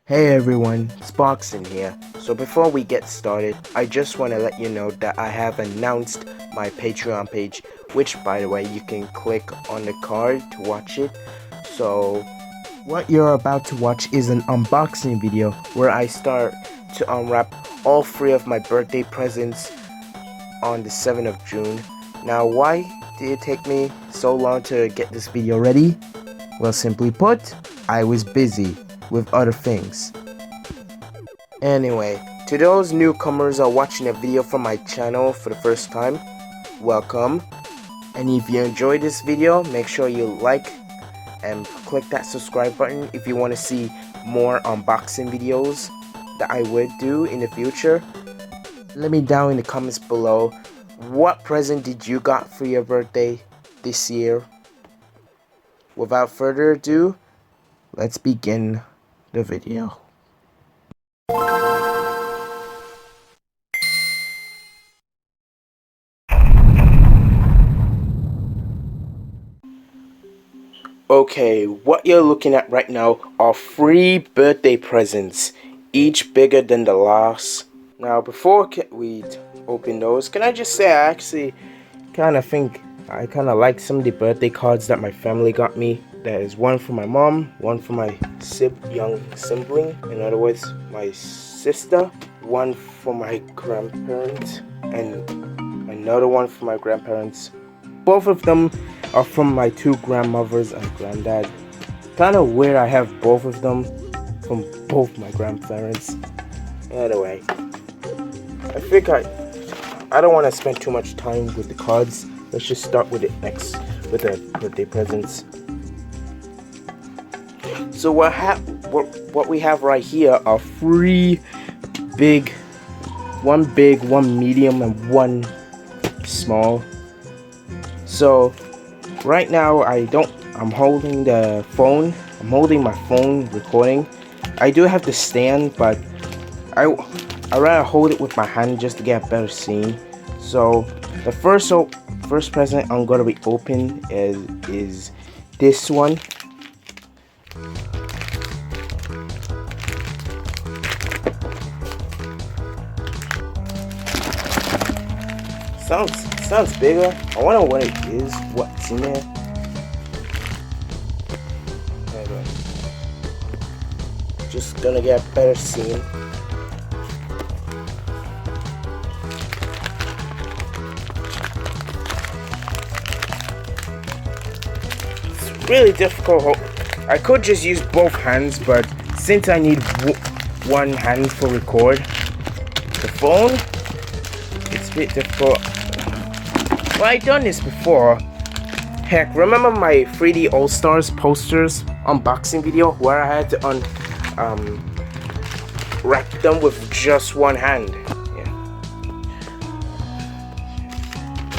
Hey everyone, Sparkson here. So before we get started, I just want to let you know that I have announced my Patreon page, which by the way, you can click on the card to watch it. So what you're about to watch is an unboxing video where I start to unwrap all 3 of my birthday presents on the 7th of June. Now why did it take me so long to get this video ready? Well, simply put, I was busy with other things. Anyway, to those newcomers who are watching a video from my channel for the first time, welcome. And if you enjoyed this video, make sure you like and click that subscribe button if you want to see more unboxing videos that I would do in the future. Let me down in the comments below, what present did you got for your birthday this year? Without further ado, let's begin the video. Okay, what you're looking at right now are 3 birthday presents, each bigger than the last. Now before we open those, can I just say I actually kind of like some of the birthday cards that my family got me. There's one for my mom, one for my young sibling, in other words, my sister, one for my grandparents, and another one for my grandparents. Both of them are from my 2 grandmothers and granddad. Kind of weird I have both of them from both my grandparents. Anyway, I think I don't want to spend too much time with the cards. Let's just start with the birthday presents. So what we have right here are 3 big, one big, one medium, and one small. So right now I'm holding the phone. I'm holding my phone recording. I do have the stand, but I rather hold it with my hand just to get a better scene. So the first present I'm gonna be opening is this one. Sounds bigger. I wonder what it is, what's in there. Anyway, just gonna get a better scene. It's really difficult. I could just use both hands, but since I need one hand for record the phone, it's a bit difficult. Well, I've done this before. Heck, remember my 3D All-Stars posters unboxing video where I had to wrap them with just one hand? Yeah.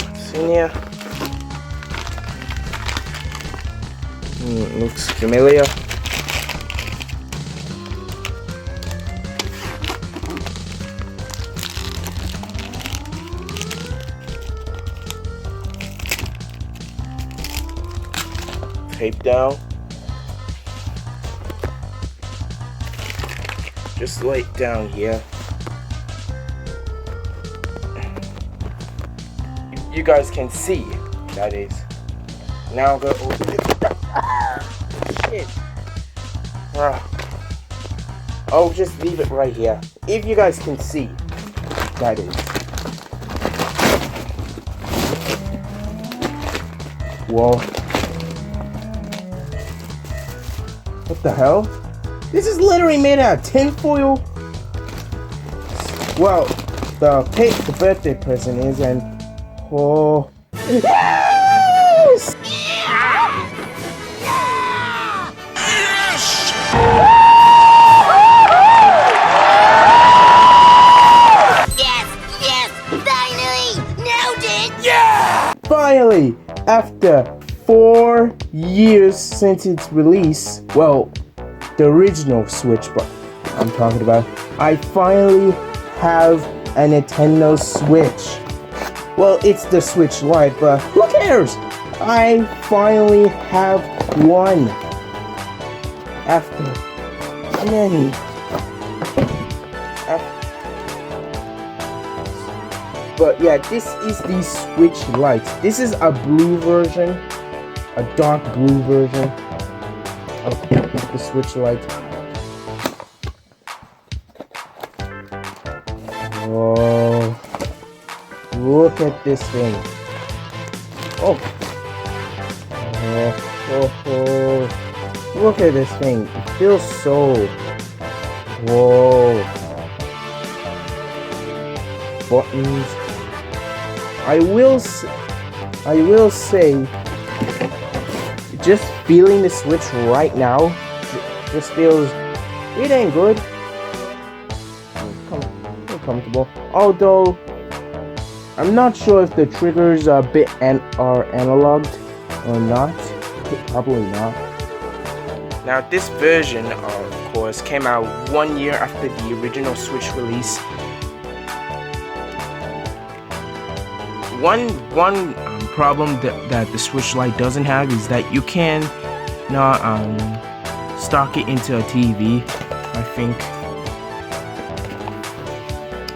What's in here? Looks familiar. Tape down. Just lay it down here. You guys can see, that is. Now I'm gonna open it. Shit. I'll just leave it right here. If you guys can see, that is. Whoa. What the hell? This is literally made out of tinfoil. Well, the birthday present is, and oh, yes! Yes, finally, nailed it! Yeah! Finally, after 4 years since its release, well, the original Switch, but I'm talking about, I finally have a Nintendo Switch. Well, it's the Switch Lite, but who cares? I finally have one after many But yeah, this is the switch light. This is a blue version, a dark blue version of the switch light. Whoa, look at this thing. Oh, look at this thing. It feels so, whoa. Buttons. I will say, just feeling the switch right now just feels it ain't good. Comfortable. Although I'm not sure if the triggers are analogued or not. Probably not. Now this version, of course, came out 1 year after the original Switch release. One problem that the Switch Lite doesn't have is that you can not stock it into a TV, I think.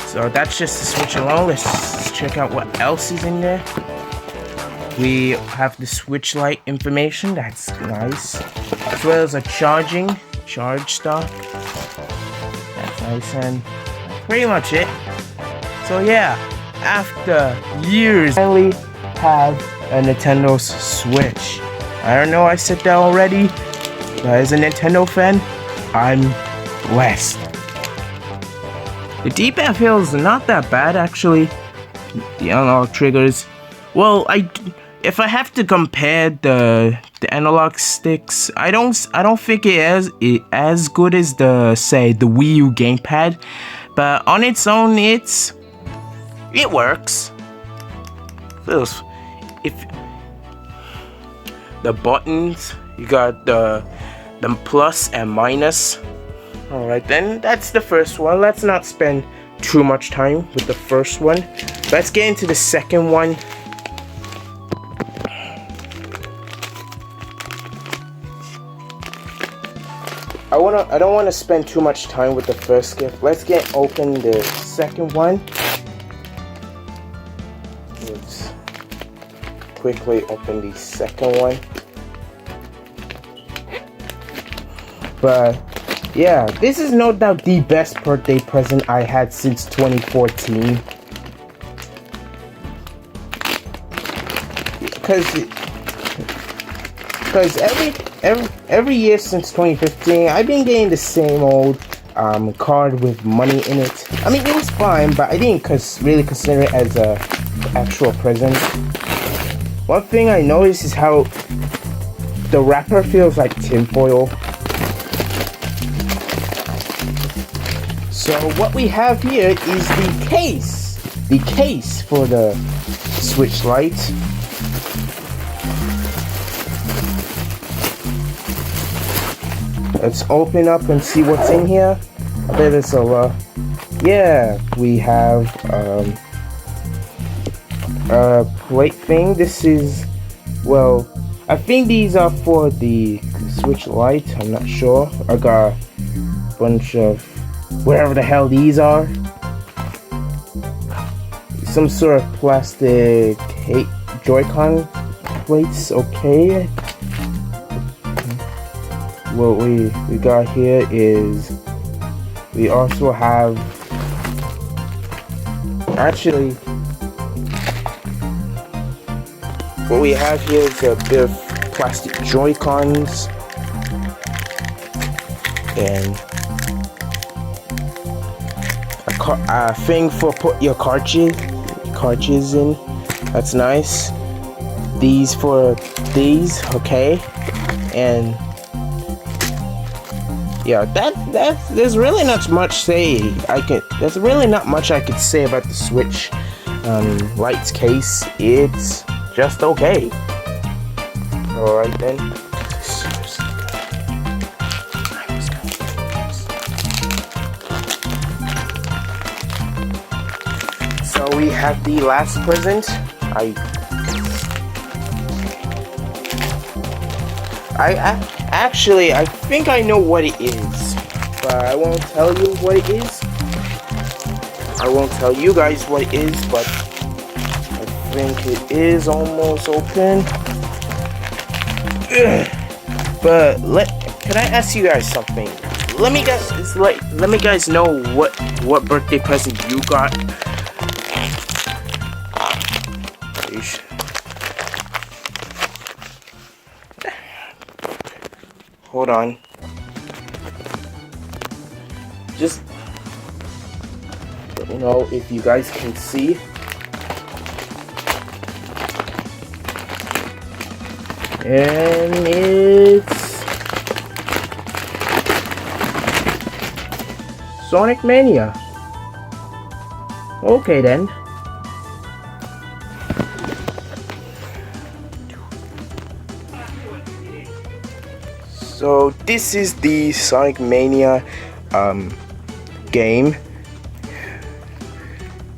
So that's just the Switch alone. Let's check out what else is in there. We have the Switch Lite information, that's nice. As well as a charge stuff. That's nice, and that's pretty much it. So yeah, after years, I finally have a Nintendo Switch. I don't know, I said that already, but as a Nintendo fan, I'm blessed. The D-pad feels not that bad actually. The analog triggers. Well, if I have to compare the analog sticks, I don't think it is as good as the Wii U gamepad, but on its own it works. If the buttons, you got the plus and minus. Alright then, that's the first one. Let's not spend too much time with the first one. Let's get into the second one. I don't want to spend too much time with the first gift. Let's open the second one. Let's quickly open the second one. But yeah, this is no doubt the best birthday present I had since 2014. Because every year since 2015, I've been getting the same old card with money in it. I mean, it was fine, but I didn't really consider it as a actual present. One thing I noticed is how the wrapper feels like tinfoil. So what we have here is the case for the Switch Lite. Let's open up and see what's in here. I bet it's a yeah, we have a plate thing. This is, well, I think these are for the Switch Lite. I'm not sure. I got a bunch of whatever the hell these are. Some sort of plastic Joy-Con plates. Okay. What we got here is, we also have, actually, what we have here is a bit of plastic Joy-Cons and a thing for put your cartridges in. That's nice. These for these, okay, and yeah, there's really not much there's really not much I could say about the Switch Lite's case. It's just okay. Alright then. So we have the last present. I think I know what it is, but I won't tell you what it is. I won't tell you guys what it is, but I think it is almost open. But can I ask you guys something? Let me guys know what birthday present you got. Hold on. Just let me know if you guys can see. And it's Sonic Mania. Okay then. So this is the Sonic Mania game.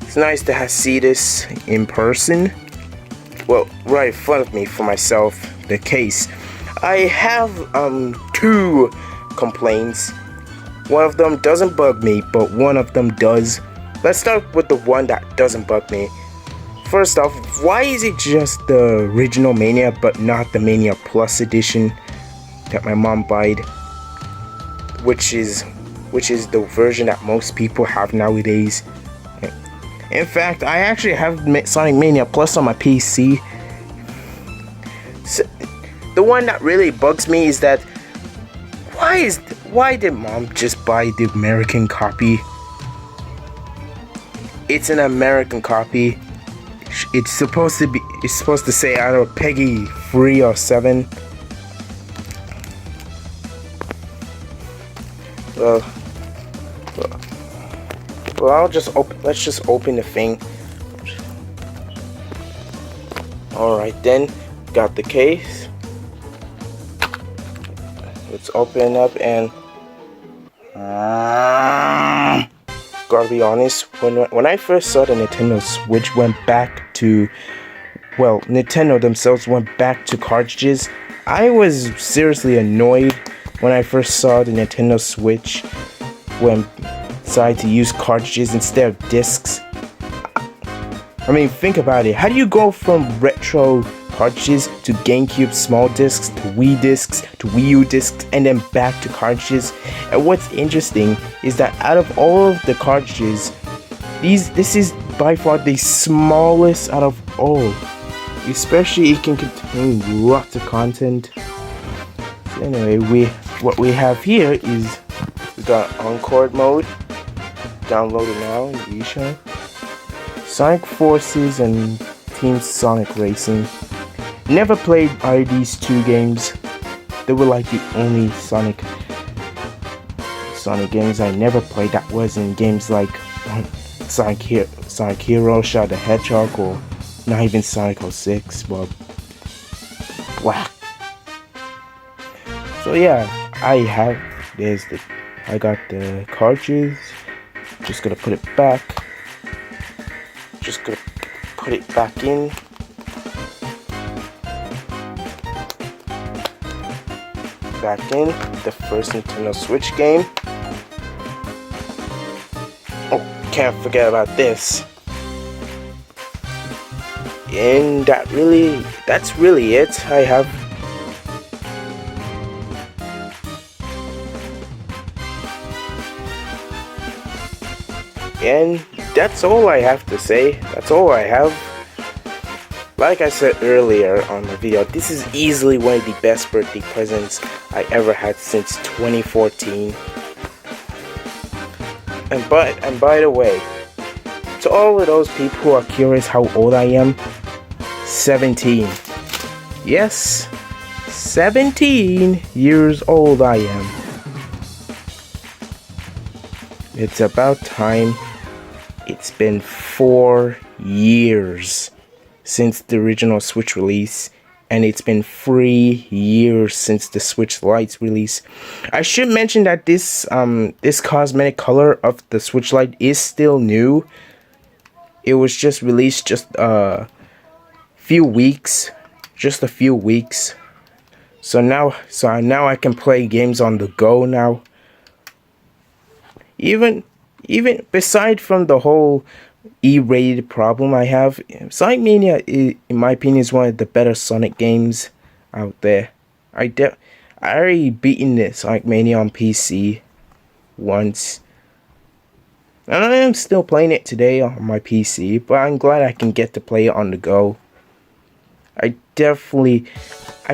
It's nice to see this in person. Well, right in front of me for myself, the case. I have two complaints. One of them doesn't bug me, but one of them does. Let's start with the one that doesn't bug me. First off, why is it just the original Mania but not the Mania Plus edition that my mom bought, which is the version that most people have nowadays? In fact, I actually have Sonic Mania Plus on my PC. So, the one that really bugs me is that why did mom just buy the American copy? It's an American copy. It's supposed to say either Peggy 3 or 7. Well, let's just open the thing. Alright then, got the case. Let's open up and gotta be honest, when I first saw the Nintendo Switch Nintendo themselves went back to cartridges, I was seriously annoyed when I first saw the Nintendo Switch when decided to use cartridges instead of discs. I mean, think about it. How do you go from retro cartridges to GameCube small discs to Wii discs to Wii U discs and then back to cartridges? And what's interesting is that out of all of the cartridges, this is by far the smallest out of all. Especially it can contain lots of content. So anyway, what we have here is we got Encore mode. Download it now in the eShop. Sonic Forces and Team Sonic Racing. Never played either of these two games. They were like the only Sonic games I never played that wasn't games like Sonic Hero, Shadow the Hedgehog, or not even Sonic 06, but wow. So yeah, I got the cartridge. Just gonna put it back. Just gonna put it back in. Back in the first Nintendo Switch game. Oh, can't forget about this. And that's really it. I have and that's all I have to say. That's all I have. Like I said earlier on the video, this is easily one of the best birthday presents I ever had since 2014. And by the way, to all of those people who are curious how old I am, 17. Yes, 17 years old I am. It's about time. It's been 4 years since the original Switch release, and it's been 3 years since the Switch Lite's release. I should mention that this cosmetic color of the Switch Lite is still new. It was just released just a few weeks. So now I can play games on the go now. Even even beside from the whole E-rated problem I have, Sonic Mania, in my opinion, is one of the better Sonic games out there. I already beaten this Sonic Mania on PC once, and I am still playing it today on my PC, but I'm glad I can get to play it on the go. I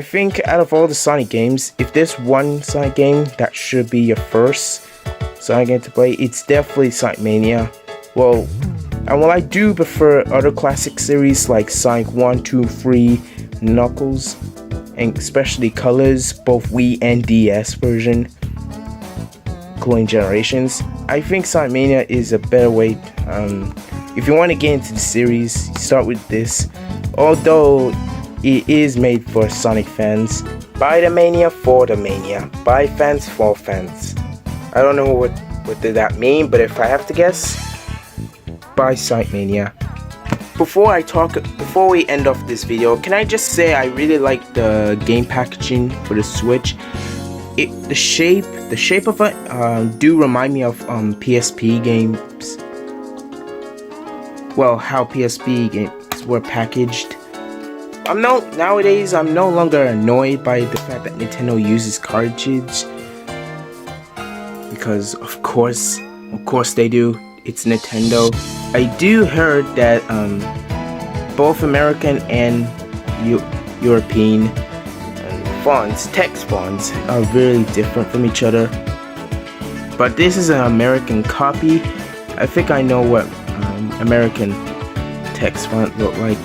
think out of all the Sonic games, if there's one Sonic game that should be your first Sonic game to play, it's definitely Sonic Mania. Well, and while I do prefer other classic series like Sonic 1, 2, 3, Knuckles, and especially Colors, both Wii and DS version, including Generations, I think Sonic Mania is a better way. If you want to get into the series, start with this. Although it is made for Sonic fans. By the Mania, for the Mania. By fans, for fans. I don't know what did that mean, but if I have to guess, by Sonic Mania. Before we end off this video, can I just say I really like the game packaging for the Switch. The shape of it do remind me of PSP games. Well, how PSP games were packaged. Nowadays I'm no longer annoyed by the fact that Nintendo uses cartridges, because of course they do. It's Nintendo. I do heard that both American and European text fonts are really different from each other. But this is an American copy. I think I know what American text font look like.